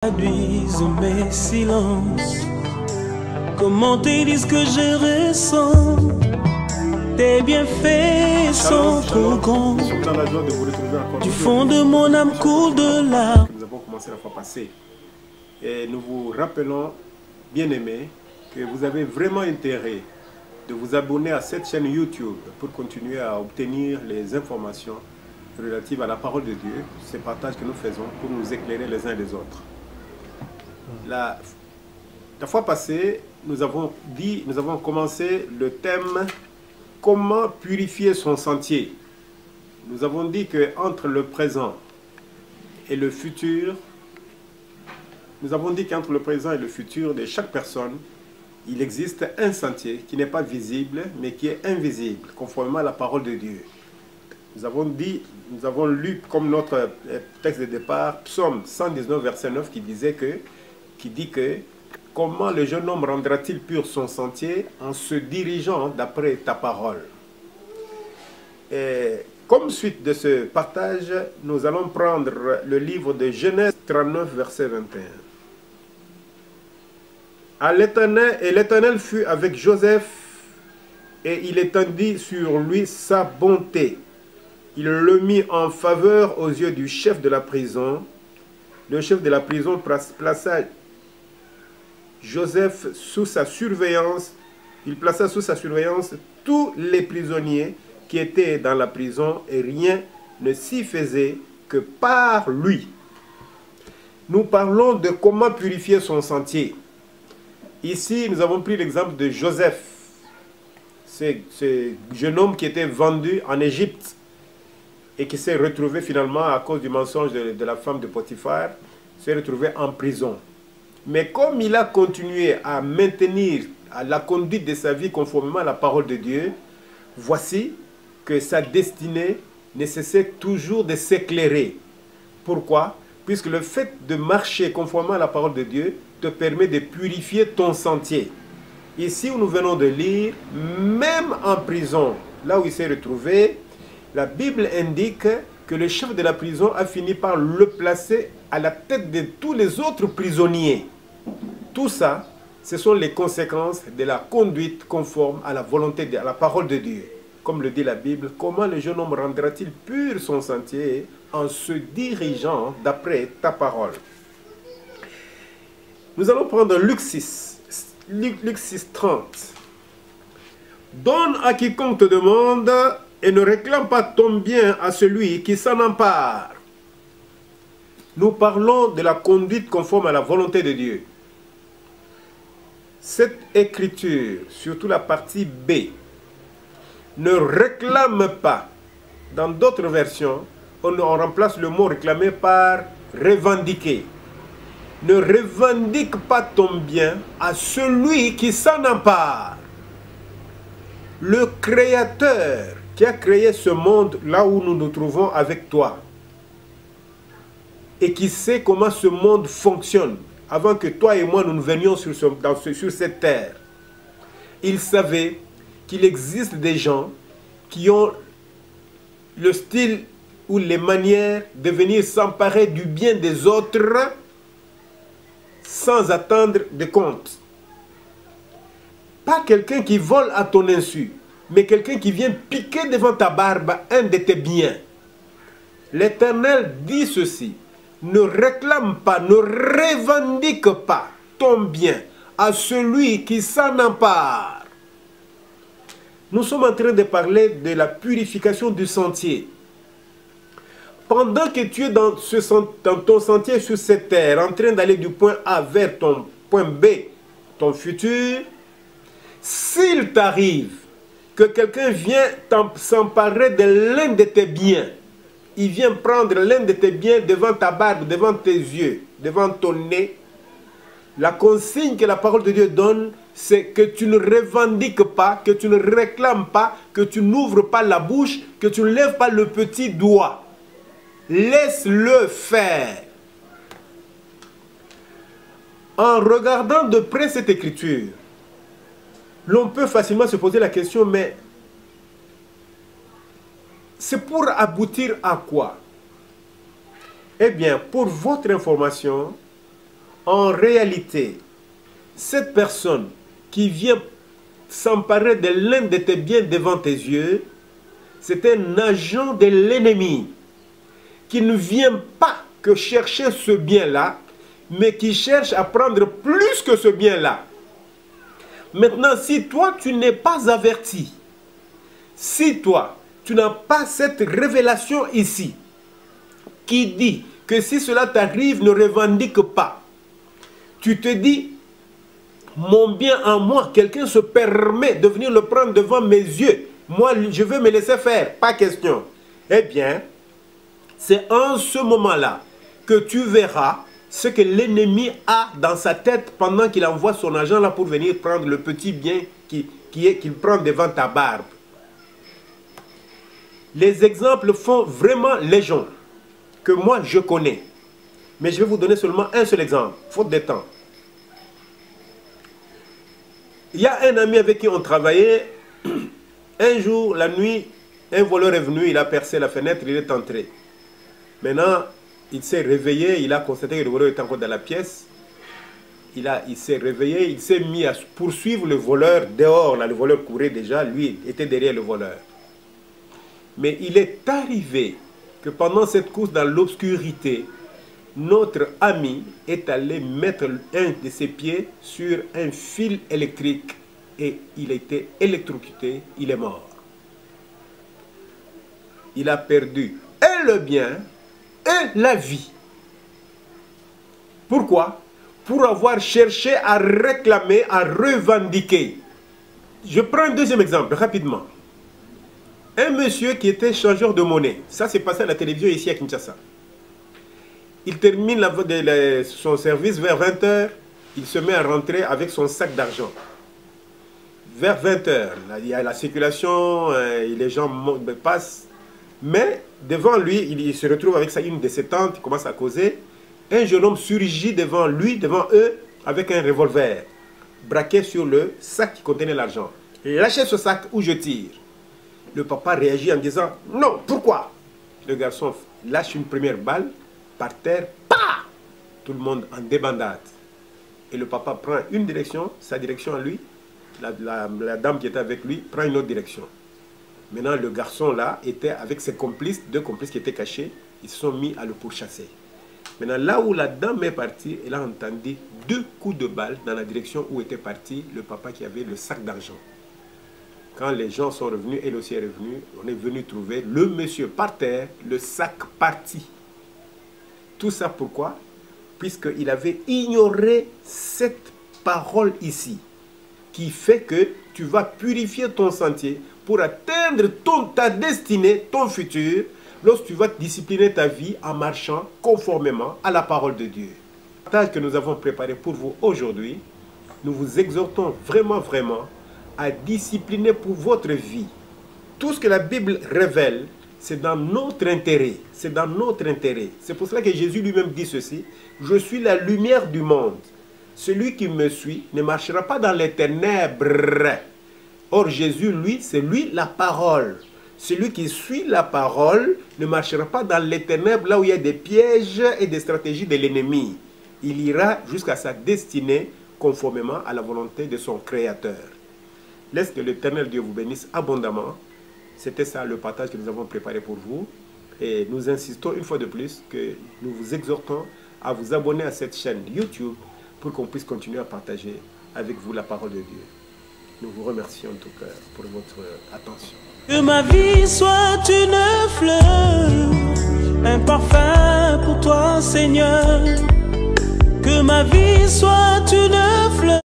Traduisent mes silences, commenter disent que je ressens. Tes bienfaits sont trop grands. Nous sommes dans la joie de vous retrouver encore. Du fond de mon âme coule de larmes. Nous avons commencé la fois passée. Et nous vous rappelons, bien-aimés, que vous avez vraiment intérêt de vous abonner à cette chaîne YouTube pour continuer à obtenir les informations relatives à la parole de Dieu, ces partages que nous faisons pour nous éclairer les uns les autres. La fois passée, nous avons commencé le thème « Comment purifier son sentier ?» Nous avons dit qu'entre le présent et le futur, de chaque personne, il existe un sentier qui n'est pas visible, mais qui est invisible, conformément à la parole de Dieu. Nous avons lu comme notre texte de départ, Psaume 119, verset 9, qui dit que comment le jeune homme rendra-t-il pur son sentier en se dirigeant d'après ta parole. Et comme suite de ce partage, nous allons prendre le livre de Genèse 39, verset 21. Et l'Éternel fut avec Joseph, et il étendit sur lui sa bonté. Il le mit en faveur aux yeux du chef de la prison. Le chef de la prison plaça Joseph sous sa surveillance. Il plaça sous sa surveillance tous les prisonniers qui étaient dans la prison, et rien ne s'y faisait que par lui. Nous parlons de comment purifier son sentier. Ici, nous avons pris l'exemple de Joseph, ce jeune homme qui était vendu en Égypte et qui s'est retrouvé finalement, à cause du mensonge de la femme de Potiphar, s'est retrouvé en prison. Mais comme il a continué à maintenir la conduite de sa vie conformément à la parole de Dieu, voici que sa destinée nécessite toujours de s'éclairer. Pourquoi? Puisque le fait de marcher conformément à la parole de Dieu te permet de purifier ton sentier. Ici où nous venons de lire, même en prison, là où il s'est retrouvé, la Bible indique que le chef de la prison a fini par le placer à la tête de tous les autres prisonniers. Tout ça, ce sont les conséquences de la conduite conforme à la volonté, à la parole de Dieu. Comme le dit la Bible, comment le jeune homme rendra-t-il pur son sentier en se dirigeant d'après ta parole? Nous allons prendre Luc 6, 30. Donne à quiconque te demande et ne réclame pas ton bien à celui qui s'en empare. Nous parlons de la conduite conforme à la volonté de Dieu. Cette écriture, surtout la partie B, ne réclame pas. Dans d'autres versions, on remplace le mot réclamer par revendiquer. Ne revendique pas ton bien à celui qui s'en empare. Le Créateur qui a créé ce monde là où nous nous trouvons avec toi et qui sait comment ce monde fonctionne avant que toi et moi nous venions sur cette terre. Il savait qu'il existe des gens qui ont le style ou les manières de venir s'emparer du bien des autres sans attendre de compte. Pas quelqu'un qui vole à ton insu, mais quelqu'un qui vient piquer devant ta barbe un de tes biens. L'Éternel dit ceci: ne réclame pas, ne revendique pas ton bien à celui qui s'en empare. Nous sommes en train de parler de la purification du sentier. Pendant que tu es dans ton sentier sur cette terre, en train d'aller du point A vers ton point B, ton futur, s'il t'arrive que quelqu'un vient s'emparer de l'un de tes biens, il vient prendre l'un de tes biens devant ta barbe, devant tes yeux, devant ton nez, la consigne que la parole de Dieu donne, c'est que tu ne revendiques pas, que tu ne réclames pas, que tu n'ouvres pas la bouche, que tu ne lèves pas le petit doigt. Laisse-le faire. En regardant de près cette écriture, l'on peut facilement se poser la question, mais c'est pour aboutir à quoi? Eh bien, pour votre information, en réalité, cette personne qui vient s'emparer de l'un de tes biens devant tes yeux, c'est un agent de l'ennemi qui ne vient pas que chercher ce bien-là, mais qui cherche à prendre plus que ce bien-là. Maintenant, si toi, tu n'es pas averti, si toi, tu n'as pas cette révélation ici, qui dit que si cela t'arrive, ne revendique pas. Tu te dis, mon bien en moi, quelqu'un se permet de venir le prendre devant mes yeux. Moi, je veux me laisser faire, pas question. Eh bien, c'est en ce moment-là que tu verras ce que l'ennemi a dans sa tête pendant qu'il envoie son agent là pour venir prendre le petit bien qu'il prend devant ta barbe. Les exemples font vraiment légion, que moi je connais. Mais je vais vous donner seulement un seul exemple, faute de temps. Il y a un ami avec qui on travaillait. Un jour, la nuit, un voleur est venu, il a percé la fenêtre, il est entré. Maintenant, il s'est réveillé, il a constaté que le voleur était encore dans la pièce. Il s'est réveillé, il s'est mis à poursuivre le voleur dehors. Là, le voleur courait déjà, lui était derrière le voleur. Mais il est arrivé que pendant cette course dans l'obscurité, notre ami est allé mettre un de ses pieds sur un fil électrique et il a été électrocuté, il est mort. Il a perdu et le bien et la vie. Pourquoi? Pour avoir cherché à réclamer, à revendiquer. Je prends un deuxième exemple, rapidement. Un monsieur qui était changeur de monnaie. Ça s'est passé à la télévision ici à Kinshasa. Il termine son service vers 20 h. Il se met à rentrer avec son sac d'argent. Vers 20 h, il y a la circulation, les gens passent. Mais devant lui, il se retrouve avec une de ses tantes, il commence à causer. Un jeune homme surgit devant lui, devant eux, avec un revolver, braqué sur le sac qui contenait l'argent. Lâchez ce sac ou je tire. Le papa réagit en disant « Non, pourquoi ?» Le garçon lâche une première balle, par terre, PAH! Tout le monde en débandade. Et le papa prend une direction, sa direction à lui, la dame qui était avec lui prend une autre direction. Maintenant, le garçon là était avec ses complices, deux complices qui étaient cachés, ils se sont mis à le pourchasser. Maintenant, là où la dame est partie, elle a entendu 2 coups de balle dans la direction où était parti le papa qui avait le sac d'argent. Quand les gens sont revenus, elle aussi est revenue, on est venu trouver le monsieur par terre, le sac parti. Tout ça pourquoi? Puisqu'il avait ignoré cette parole ici, qui fait que tu vas purifier ton sentier pour atteindre ta destinée, ton futur, lorsque tu vas discipliner ta vie en marchant conformément à la parole de Dieu. Le partage que nous avons préparé pour vous aujourd'hui, nous vous exhortons vraiment à discipliner pour votre vie. Tout ce que la Bible révèle, c'est dans notre intérêt. C'est dans notre intérêt. C'est pour cela que Jésus lui-même dit ceci. Je suis la lumière du monde. Celui qui me suit ne marchera pas dans les ténèbres. Or Jésus, lui, c'est lui la parole. Celui qui suit la parole ne marchera pas dans les ténèbres, là où il y a des pièges et des stratégies de l'ennemi. Il ira jusqu'à sa destinée conformément à la volonté de son Créateur. Laisse que l'Éternel Dieu vous bénisse abondamment. C'était ça le partage que nous avons préparé pour vous. Et nous insistons une fois de plus que nous vous exhortons à vous abonner à cette chaîne YouTube pour qu'on puisse continuer à partager avec vous la parole de Dieu. Nous vous remercions en tout cas pour votre attention. Que ma vie soit une fleur, un parfum pour toi, Seigneur. Que ma vie soit une